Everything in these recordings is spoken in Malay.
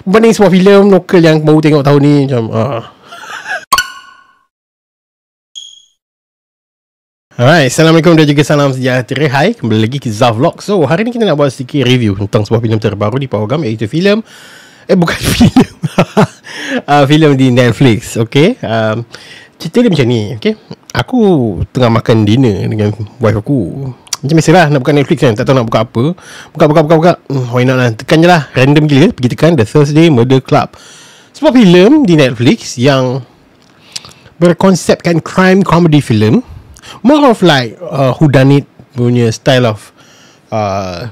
Berbanding sebuah filem lokal yang baru tengok tahun ni, macam Alright, Assalamualaikum dan juga salam sejahtera. Hai, kembali lagi ke Zaf Vlog. So, hari ni kita nak buat sedikit review tentang sebuah filem terbaru di program, iaitu filem bukan filem filem di Netflix. Okay, cerita dia macam ni. Okay, aku tengah makan dinner dengan wife aku. Macam biasalah, nak buka Netflix kan, tak tahu nak buka apa. Buka. Why not lah, tekan je lah. Random gila, pergi tekan The Thursday Murder Club. Sebuah filem di Netflix yang berkonsepkan crime comedy film. More of like whodunit punya style of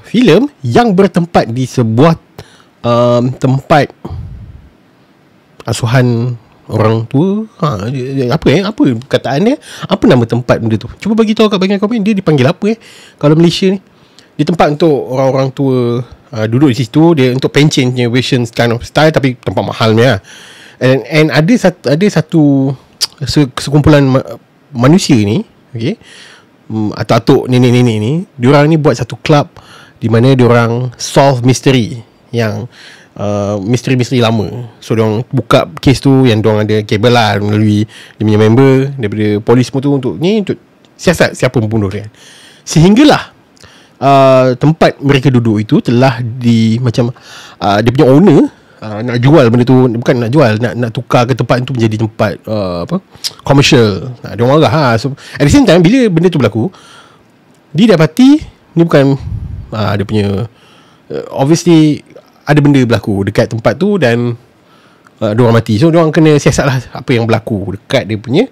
filem yang bertempat di sebuah tempat asuhan orang tua. Apa kataan dia? Apa nama tempat benda tu? Cuba bagi tahu kat bahagian komen, dia dipanggil apa kalau Malaysia ni? Di tempat untuk orang-orang tua duduk di situ, dia untuk pencen punya version kind of style, tapi tempat mahal ni lah. And ada satu sekumpulan manusia ni, okay, atuk-atuk nenek-nenek ni, diorang ni buat satu club di mana diorang solve misteri yang misteri-misteri lama. So diorang buka kes tu yang diorang ada kabel lah melalui dia punya member daripada polis semua tu untuk siasat siapa membunuh dia. Sehinggalah tempat mereka duduk itu telah dia punya owner nak jual benda tu. Bukan nak jual, nak tukar ke tempat tu menjadi tempat commercial. Dia orang marah. So at the same time, bila benda tu berlaku, dia dapati ni bukan dia punya obviously ada benda berlaku dekat tempat tu dan diorang mati. So diorang kena siasat lah apa yang berlaku dekat dia punya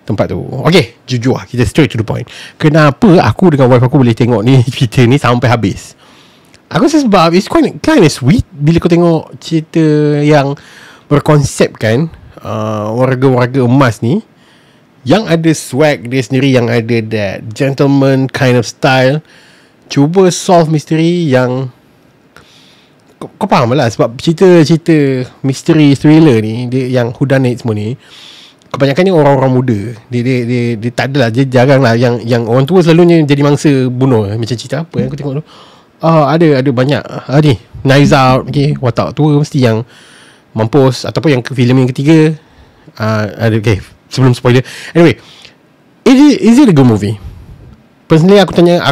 tempat tu. Okay, jujur lah, kita straight to the point. Kenapa aku dengan wife aku boleh tengok ni cerita ni sampai habis? Aku rasa sebab it's kind of sweet bila kau tengok cerita yang berkonsepkan warga-warga emas ni yang ada swag dia sendiri, yang ada that gentleman kind of style, cuba solve misteri yang kau faham lah. Sebab cerita-cerita misteri thriller ni, dia yang whodunit semua ni, kebanyakannya orang-orang muda. Dia tak adalah, dia jarang lah yang orang tua selalunya jadi mangsa bunuh. Macam cerita apa yang aku tengok tu, ada banyak ni Knives Out, okay, watak tua mesti yang mampus. Ataupun yang filem yang ketiga ada, okay, sebelum spoiler. Anyway, is it a good movie? Personally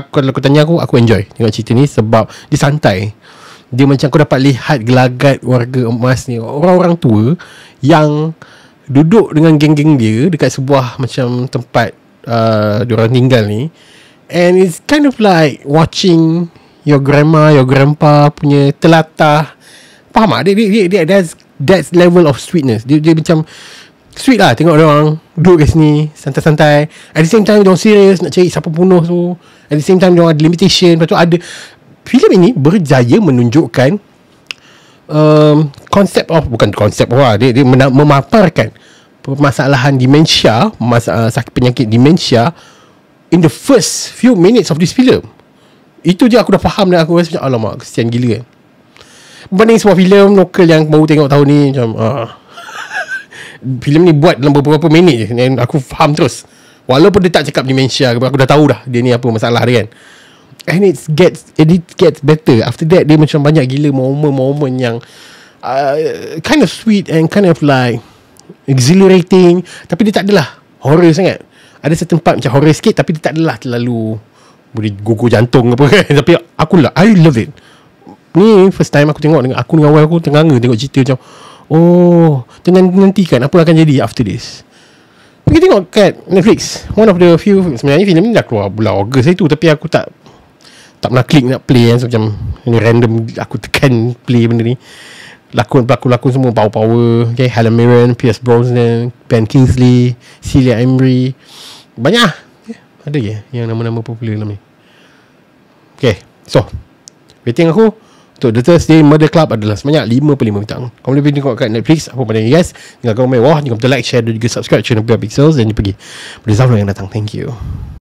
kalau aku tanya aku enjoy tengok cerita ni sebab dia santai. Dia macam kau dapat lihat gelagat warga emas ni, orang-orang tua yang duduk dengan geng-geng dia dekat sebuah macam tempat diorang tinggal ni. And it's kind of like watching your grandma, your grandpa punya telatah. Faham tak? Dia that's level of sweetness. Dia macam sweet lah tengok orang duduk kat sini santai-santai. At the same time diorang serius nak cari siapa bunuh tu. At the same time diorang ada limitation. Lepas tu ada, filem ini berjaya menunjukkan dia memaparkan permasalahan demensia, sakit penyakit demensia in the first few minutes of this film. Itu je aku dah faham dan aku rasa macam alamak, kesian gila kan. Berbanding sebuah filem lokal yang baru tengok tahun ni, macam filem ni buat dalam beberapa minit je dan aku faham terus. Walaupun dia tak cakap demensia, aku dah tahu dah dia ni apa masalah dia kan. And it gets better. After that, dia macam banyak gila momen-momen yang kind of sweet and kind of like exhilarating. Tapi dia tak adalah horror sangat. Ada certain part macam horror sikit, tapi dia tak adalah terlalu boleh gugur jantung apa kan. Tapi I love it. Ni first time aku tengok dengan wife aku, tenganga tengok cerita macam nantikan apa akan jadi after this. Pergi tengok kat Netflix. One of the few, sebenarnya filem ni dah keluar bulan Ogos itu, tapi aku tak pernah klik nak play kan. So macam ni random aku tekan play benda ni. Pelakon semua power. Okay, Helen Mirren, Pierce Brosnan, Ben Kingsley, Celia Imrie, banyak lah. Ada je yang nama-nama popular dalam ni. Okay, so rating aku untuk The Thursday Murder Club adalah sebanyak 5/5 bintang. Kau boleh pergi tengok kat Netflix. Apa pandangan you guys? Tinggalkan komen bawah. Jangan lupa like, share dan juga subscribe channel Pixels. Dan pergi pada Zaf yang datang. Thank you.